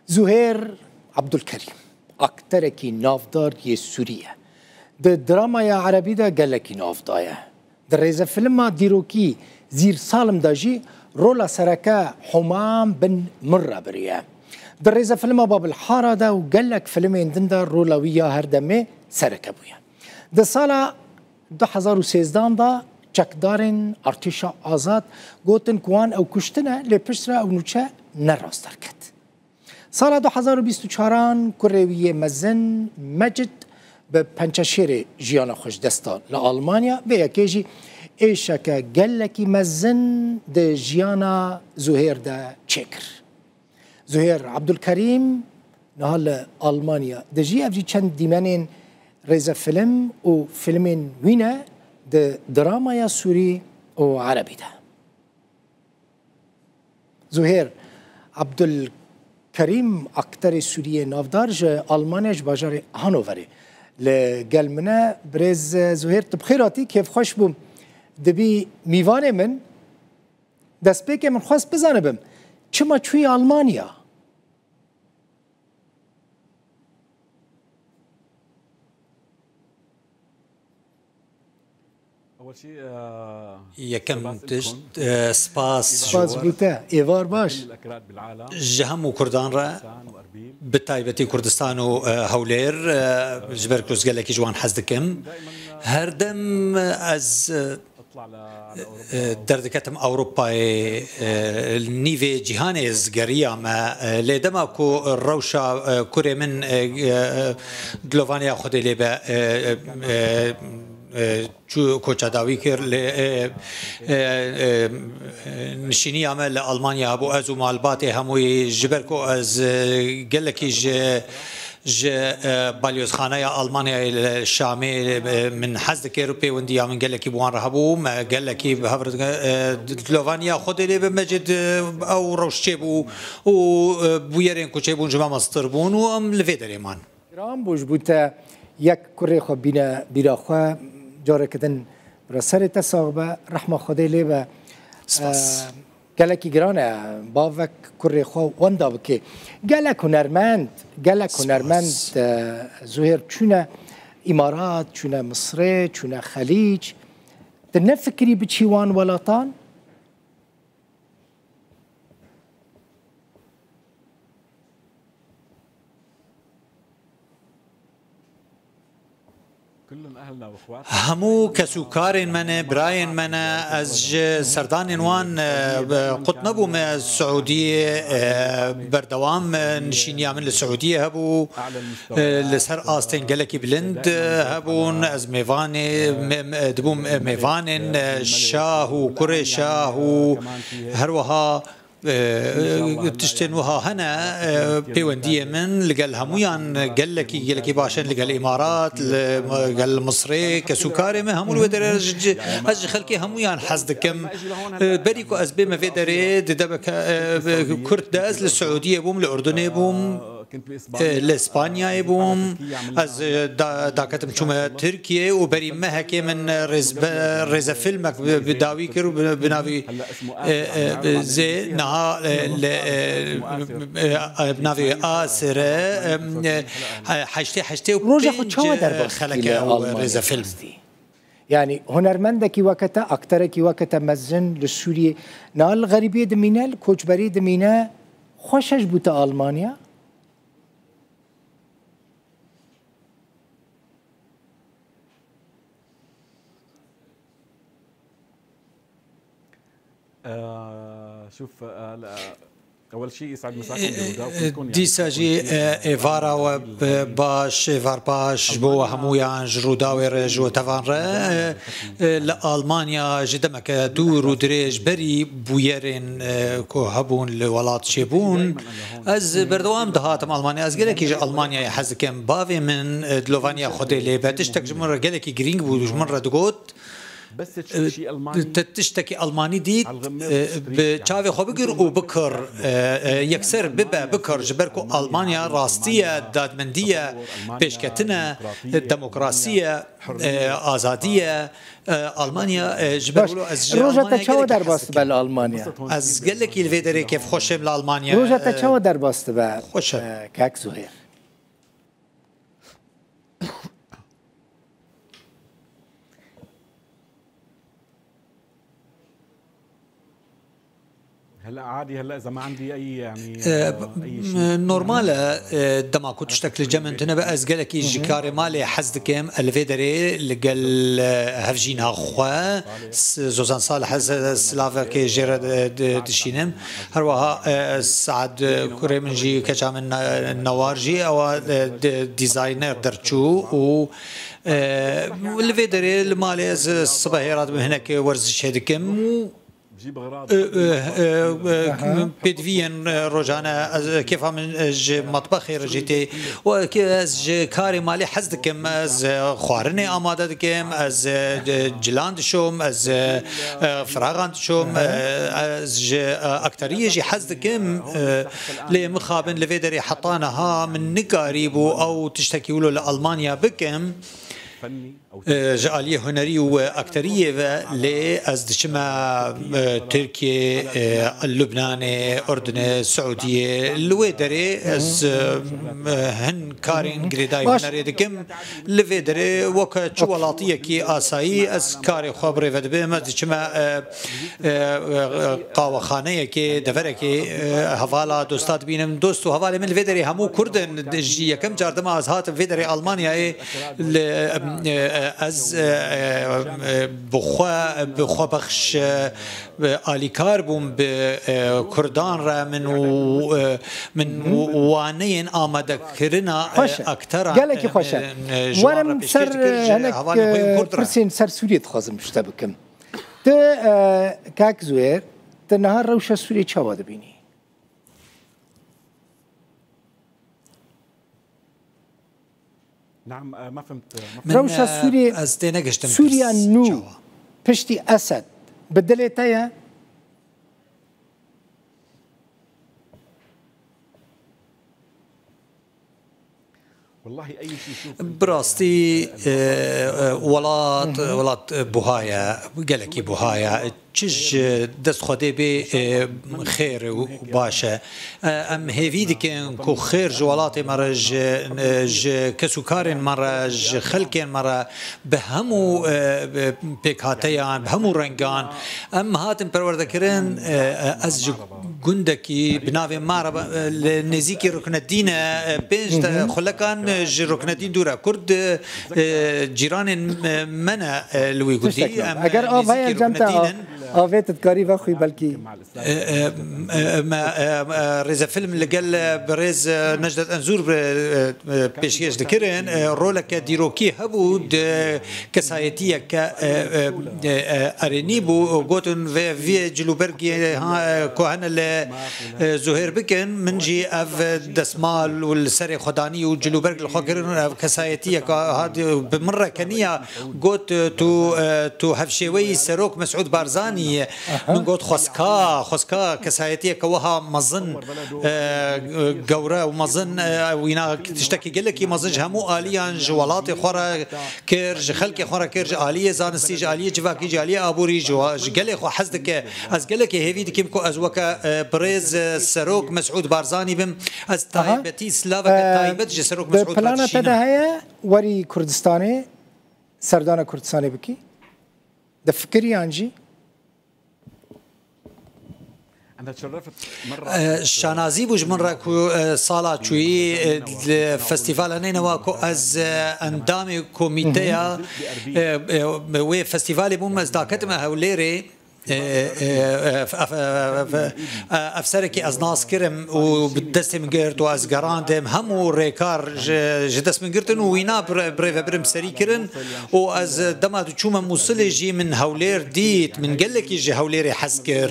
زهير عبد الكريم اكتركي نافدار ي سوريا د دراما يا عربي دا قالكي نافدايا در ريزا فيلم ديروكي زير سالم داجي رولا سركا حمام بن مرة بريا در ريزا فيلم باب الحارة دا وقالك فيلمين دندا رولوية هردمي سركا بويا د سالا 2013 دا چکدارن ارتشا آزاد گوتن کوان او کشتنه لپشتره او نوچه نراستر کد. سال 2024 کرویه مزن مجد به پنچشیر جیان خوش دستا لآلمانیا و یکیجی ایشکه گلکی مزن ده جیانا زهير ده چکر. زهير عبدالکریم نهال آلمانیا ده جی افجی چند دیمنین ريزا فيلم و فيلمين وينا د دراما يا سوري و عربي ده زهير عبد الكريم اكتر سوري نافدار ج المانيا ج باجار هانوفري لقال منا بريز زهير تبخيراتي كيف خوش بوم دبي ميواني من دست بيكي من خواست بزانبم چما چوي المانيا اول شيء يكم تشت سباس بوتا ايوار باش جهم وكردان را بتايبتي كردستان وهولير جبر كروز قال لك جوان حزدكم هردم از دردكتم اوروباي النيفي جهانيز قريا ما لدما كو الروشا كوري من جلوفانيا خدي لبا چو کوچاداوی کر نشینی عمل آلمانیا ابو ازو مالبات هموی جبر کو از گلکی ج بالیوز خانه آلمانیا الشامی من حزد که روپی وندی من گلکی بوان رهبو ما گلکی به هفر دلوانیا خود لی به مجد او روشچه بو و بویرین کوچه بون جمع مستر بون و ام لفی دریمان گرام بوش بوده یک کره خو بینا خو جاره کدن برسر تصاحب رحمه خدای لی و گلکی گرانه باوک کره خو وندا بکی گلک هنرمند زهير چونه امارات چونه مصر چونه خلیج در نفکری بچیوان ولاتان همو كسوكارين من براين من از سردان وان قط نبو من السعودية بردوام نشينيا من السعودية هبو لسر آستين قلكي بلند هبون از ميفاني دبو ميفانين شاه وكوري شاه هروها تشتنوها هنا بيوندية من لقال همويان قال لك باشن لقال الامارات قال مصري كسوكاري ما همو الودر اج خلكي همويان حزدكم بريكو از بما في دري دبك كرد داز للسعوديه بوم الاردن بوم لاسبانيا بوم از داكتم شوما تركيا وبري ما هكي من ريزا فيلمك بداوي كر بناوي زي نها بناوي آسره حشتي روجا خود شو در خلق ريزا فيلم يعني هنرمندكي وقتا اكتركي وقتا مزن للسورية نال غريبية دمينا كوچبري دمينا خوشش بوتا ألمانيا شوف اول شيء يسعد مساكم ديساجي ايفارا وباش ايفار باش بو همويا جروداوي جو تفان لالمانيا جدمك دور ودريج بري بويرين كو هبون لولات شيبون از بردوام دهاتم المانيا از قالك المانيا يحزكم بافي من دلوفانيا خدي لي باتش تكجمر قالك جرينج بو مره دغوت بس تشتكي ألماني تشتكي ألماني ديت بشافي خو بقر وبكر يكسر بكر جبركو ألمانيا راستية دادمندية بيشكتنا ديمقراطية آزادية ألمانيا جبرولو از روجا تشاو در باست بل ألمانيا از قال لك الفيدري كيف خوشم لألمانيا روجا تشاو در باست بل خوشم كاك زهير هلا عادي هلا اذا ما عندي اي يعني اي شيء نورمال دما كنت تشتكل جمن تنبا از قالك جكاري مالي حزدكم الفيدري لقال هفجينها خوا زوزان صالح سلافك جير دشينم هروها سعد كوري منجي كجا من النوارجي او ديزاينر درتشو و الفيدري المالي الصباحيرات من هناك ورزش هدكم بجيب اغراض بيدفين روجانا كيف من مطبخي رجيتي وكاز كاري مالي حزدكم از خوارني اماده دكم از جلاند شوم از فراغاند شوم از اكتريه جي حزدكم لي مخابن لفيدري حطانها من نقاريبو او تشتكي له لالمانيا بكم فني او جاليه هنري واكتريه لازدشما تركيا لبنان اردن السعوديه الويدري از هن كارين جريداي هنري دكم لفيدري وك شولاطيه كي اساي از كاري خبري فدبه مازدشما قاوه خانه كي دفركي حوالا دوستات بينم دوست وحواله من الفيدري همو كردن جي كم جاردما از هات فيدري المانيا از بخوا بخش آلیکار بوم به کردان را من وانین آماده کرنا اکتر قالك خوشا ورم سر هناك فرسين سر سوريا تخازم مشتبكم ت كاك زوير تنهار روشة سوريا تشاوا دبيني نعم ما فهمت روشة سوريا نو بشتي أسد بدلتها والله اي شيء شوف براستي ولات بوهايا قالك بوهايا تشج دست خدي بي خير وباشا ام هيفيدك كو خير جوالاتي مرج كسوكارين مرج خلكين مرة بهمو بيكاتيان بهمو رنگان ام هاتم پروردكرين از گندكي بناوي مارا نزيكي ركن الدين بينج خلكان ركن الدين دورا كرد جيران منا لوي قدي اگر آب های جمتا آفت تکاری و خوی بلکی ما ريزا فيلم اللي قال بريز نجدة أنزور بيشيش ذكرن رولك ديروكي هبود كسايتية كأرينيبو قوتن في جلوبرغي كوهن اللي زهير بكن منجي أف دسمال والسري خداني وجلوبرغ الخوكرن كسايتية هذه بمرة كنية قوت تو هفشيوي سروك مسعود بارزاني من قوت خسكا كسايتية كوها مظن قورة ومظن وينا تشتكي قال لك مظن همو آليان جوالاتي خورا كيرج خلقي خورا كيرج آلية زانستيج آلية جواكي آلية أبوري قال لك حزدك از قال لك هيفيد كيمكو از وكا بريز سروك مسعود بارزاني بم از تايبتي سلافك تايبت جي سروك مسعود بارزاني بلانا تدهيا وري كردستاني سردانا كردستاني بكي ده فكري عنجي أنا تشرفت مرة شانازي بوج مرة كو صالة شوي فستيفال أنا واكو از أندامي كوميتيا وفستيفالي بوم از داكت ما هوليري افسرکی از ناس کرم و دست من گرت و از گراندم همو ریکار دست من گرتن و وینا برم سری کرن و از دماد چوم موصل جی من هولیر دیت من گلکی جی هولیر حس کر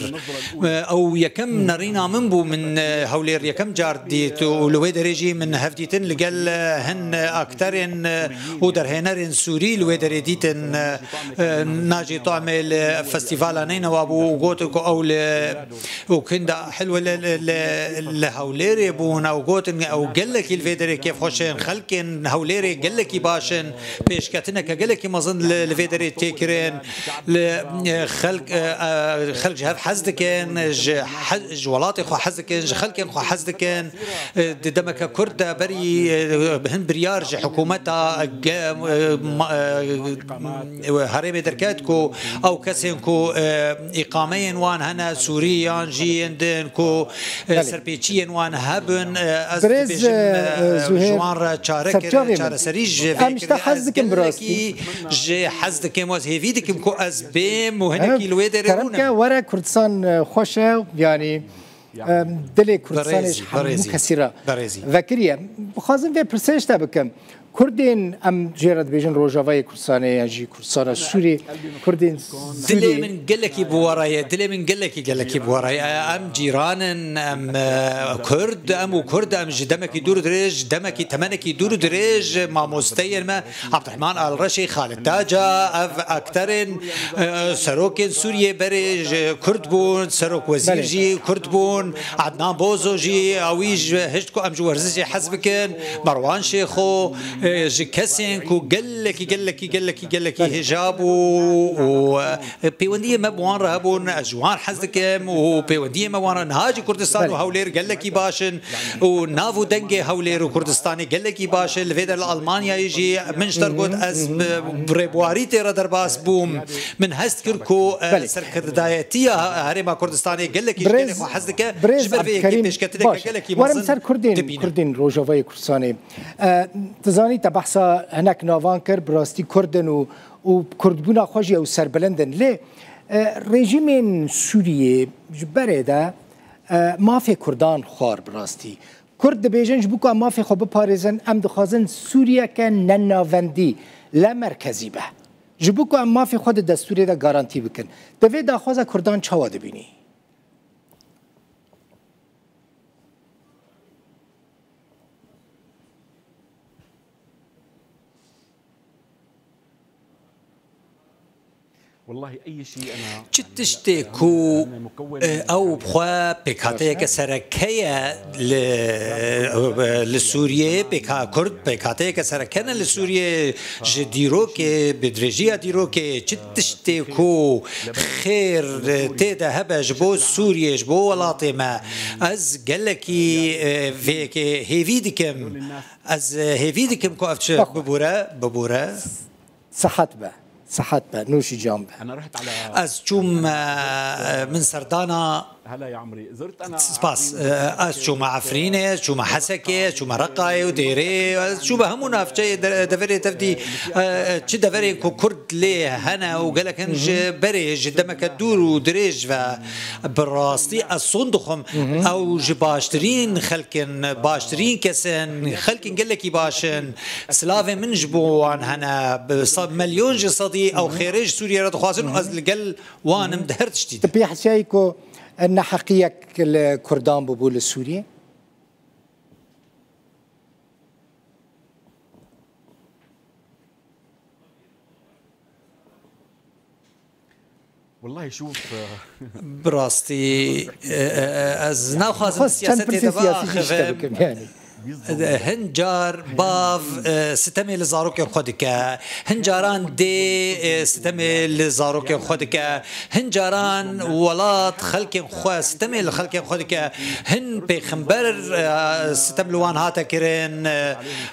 او یکم نرینا من بو من هولیر یکم جار دیت و لوی درجی من هفدیتن لگل هن اکترین و در هنرین سوری لوی درجیتن ناجي طعمل فستيفال نينا وابو قوتك او وكندا حلوه لهوليري بون او قوتن او قال لك الفيدري كيف خوشين خلكن هوليري قال لك باشن بيشكاتنا قال لك ما ظن الفيدري تيكرين خلق جهاد حزدكن جولاتي خو حزدكن خلكن خو حزدكن دمك كرد بري هن بريار حكومتها هرم دركاتكو او كسنكو اقامين وان هنا سوريان جيندن كو سربيتشين وان هبن از جوان چارك سريج امشت حزكم براستي جي حزكم واز هيفيدكم كو از بيم وهنكي الويدرون كرمك ورا كردستان خوشه يعني دل كردستانش حمو كثيره ذكريه بخازم في برسيش تبكم كردين ام جيرد بيجن روجافاي كردستاني يجي كردستان سوري كردين دلي من قلكي بورايا دلي من قلكي بورايا ام جيران ام كرد ام كرد ام دمك يدور دريج دمك تمنك يدور دريج ما مستين ما عبد الرحمن الرشي خالد تاجا اكثرين سروكين سوريا بريج كرد بون سروك وزير جي كرد بون عدنان بوزو جي اويج هشتكو ام جورزجي حزبكن مروان شيخو جي كاسين كو قال لك هجاب و بيونديه ما بوان رهبون اجوان حزكم و بيونديه ما وان نهاجي كردستان وهولير قال لك باشن ونافو دنجي هولير وكردستاني قال لك باشن الفيدر المانيا يجي منشتر قد از بريبواريتي ردرباس بوم من هست كركو سركردايتيه هرما كردستاني قال لك حزك جبر في كيفاش كتلك قال لك ورمسر كردين روجافاي كردستاني تزاني تبحثا هناك نافانكر براستي كردن وكردبونا خوجي او سربلندن ليه رژیم سوریه جبره ده ما في كردان خوار براستي كرد بيجنج بوكا ما في خو بپاريزن ام دخازن سوريا كان نناوندي لا مركزي به جبوكا ما في خود دستوري ده گارانتي بكن دوي دا خوازا كردان چاوا دبيني والله اي شيء انا تشتكو او بخوا بكاتيك سركيه لسوريا بكا كرد بكاتيك سركنا لسوريا جديروك بدرجيه ديروك تشتكو خير تيدا هبا جبو سوريا جبو ولاطمه از قالكي فيك هيفيدكم از هيفيدكم كو افتش ببورا صحت به نوشي جامبه انا رحت على از چوم من سردانا هلا يا عمري زرت انا سباس از چوم عفرينه چوم حسكه چوم رقاي وديري چوم همون افجي دفري تفدي چه دفري كو كرد ليه هنا وقالك انج بريج دمك الدور ودريج براستي الصندخم او جباشترين خلكن باشترين كسن خلكن قالك باشن سلافي من جبو عن هنا مليون جسدي او خارج سوريا رد خاصن از القل وانم دهرت جديد تبي حسيكو ان حقيقة الكردان ببول سوريا والله شوف براستي از ناخذ سياسه يعني هنجار باف ستمي لزاروك خودك هنجاران دي ستمي لزاروك خودك هنجاران ولات خلق خو ستمي لخلق خودك هن بخنبر ستم لوان هاتا كرين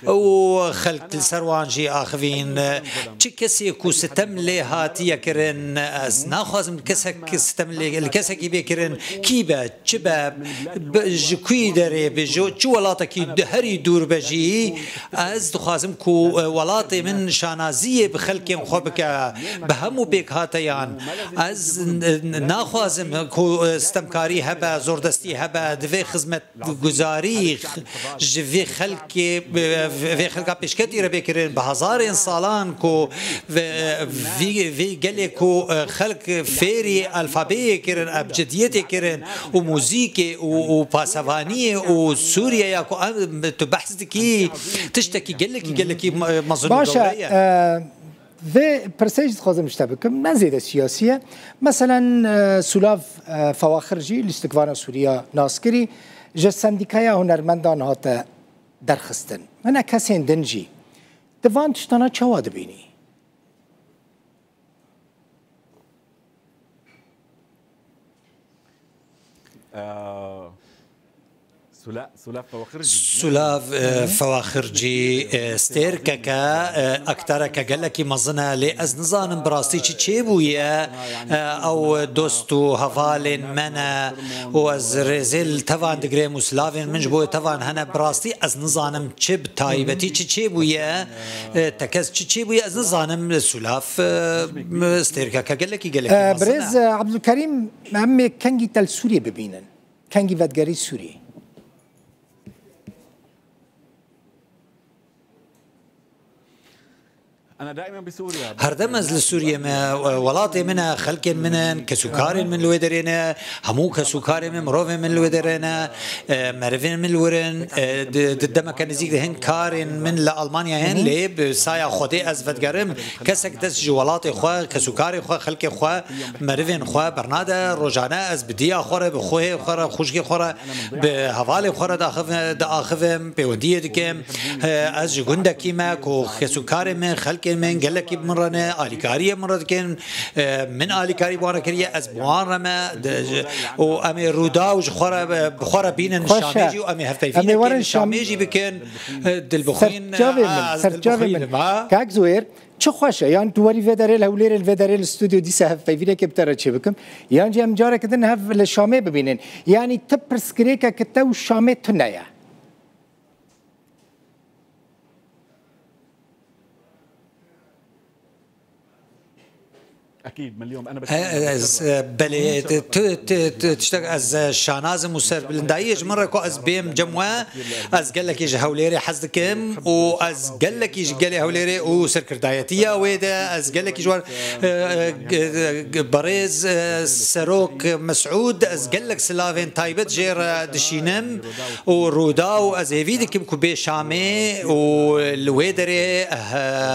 او خلق السروان جي اخفين تشكسي كو ستم لي هاتي كرين از ناخذ من كسك ستم لي الكسك بي كرين كيبا تشبا جكوي دري بجو تشو ولاتك هري دور بجي از دخوازم كو ولاتي من شانازية بخلقين خوبك بهمو بيك هاتيان از ناخوازم كو استمكاري هبا زوردستي هبا دفي خزمت گزاري جفي خلقي في خلقا بيشكتي ربكرين بهزار سالان كو في قالي كو خلق فيري الفابي كرن ابجديتي كرن وموزيكي وباسافاني وسوريا ياكو تبحثتكي تشتكي قال لك مظنون باشا في برسيج خازم مشتبكم ما زيادة سياسية مثلا سلاف فواخرجي الاستقبال سوريا ناسكري جسنديكايا هنرمندان هاتا درخستن انا كاسين دنجي دفان تشتانا چوا دبيني سلاف فواخرجي ستيركا اكترك قال لك مظنه لاز نظام براستي تشيبويا او دوستو هفالين منا واز ريزل تفان دغري مسلافين من جبو تفان هنا براستي از نظام تشيب تايبتي تشيبويا تكز تشيبويا از نظام سلاف ستيركا قال لك بريز عبد الكريم عمي كانجي تل سوريا ببينن كانجي فدغري سوريا أنا دائما بسوريا هردم از لسوريا ما ولاتي منها خلق منن كسكار من الودرينا همو كسكار من مروف من الودرينا مرفين من الورن دما كان نزيك هن كارن من لألمانيا هن لي بسايا خودي از فتقرم كسك دس جوالاتي خوا كسكاري خوا خلقي خوا مرفين خوا برنادا روجانا از بديا خورا بخوه خورا خوشكي خورا بهوالي خورا داخفم بوديه دكم از جوندا كيما كو كسكار من خلقي من قال لك مرنا آليكارية مرة كان من آليكاري بوانا كريه از بوان رما و أمي رودا وجخورا بخورا بين الشاميجي وأمي هفتيفين الشاميجي بكن دلبخين سرجاوي من كاك زوير چه خوشه یان دواری ودارل هولیر ودارل استودیو دیسه هفته که بتره چه بکم یان جام جاره کدن هف لشامه ببینن یعنی تپرسکری که کتو شامه تنایا اكيد مليون انا بلي تشتغل از شاناز مسر بلندايج مره كو از بيم جموا از قال لك يجي هوليري حزدكم واز قال لك يجي قال هوليري وسركردايتيه ويدا از قال لك جوار بريز سروك مسعود از قال لك سلافين تايبت جير دشينم ورودا واز هيفيدكم كو بي شامي والويدري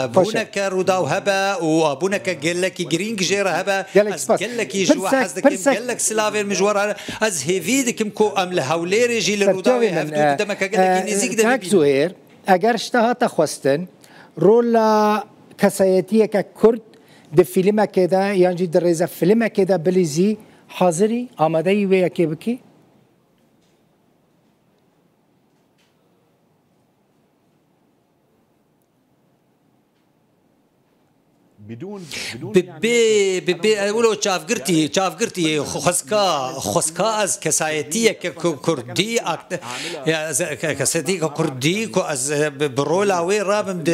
بونك رودا وهبا وابونك قال لك جرين جيرة هبا قال لك يجوا حزدك قال لك سلافين مجوار از هيفيدكم كو ام لهوليري جي للروداوي هفتو قدامك قال لك نزيك ده زهير اگر اشتها تخواستن رولا كسايتيه ككرد ده فيلم كده يعني در ريزا فيلم كده بليزي حاضري آماده ويا كيبكي ببي ولو شاف قرتي خسكا از كسايتيه كردي كسايتيه كردي كو از برولا وي رابم د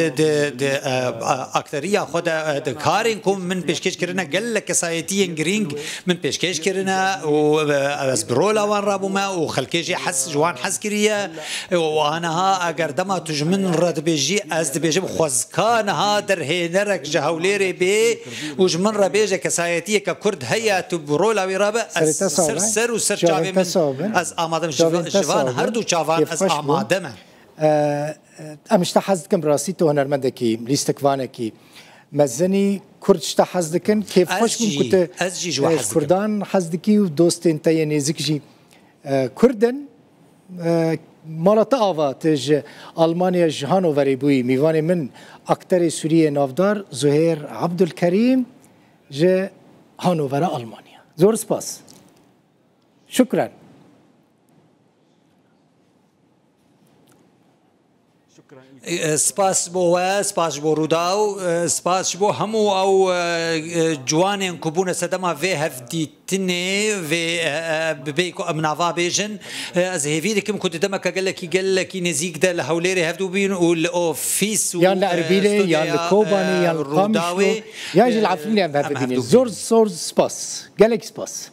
اكتريه خدا كارين كوم من بيشكش كرنا قال لك كسايتيه جرينج من بيشكش كرنا واز برولا وان رابو ما وخلكيجي حس جوان حسكريه وانا ها اگر دما تجمن رد بيجي از بيجي خسكا نها در هنرك جهوليري بي وجمن ربيجة كسايتية ككرد هيا تبرولا ويرابا سر وسر شافي من از آمادم جوان هردو شافان از آمادم امشتا حزدكم براسيتو هنرمندكي ليستكوانكي مزني كرد شتا حزدكن كيف خوش من كنت كردان حزدكي ودوست انتي نيزكجي كردن مالت آوا تج ألمانيا جهانوفري بوي ميواني من أكتر سوريا نافدار زهير عبد الكريم ج هانوفر ألمانيا زور سباس شكرا سپاس بو سپاس بو روداو سپاس بو همو او جوانين كوبونه سدما في هفدي تني في بيكو من عفا بيجن از هيفي كم كنت دمك قال لك نزيك ده لهوليري هفدو بين والاوفيس يا الاربيلي يا الكوباني يا القامشو يا العفريني هذا الدنيا زورز سورز سباس جالك سباس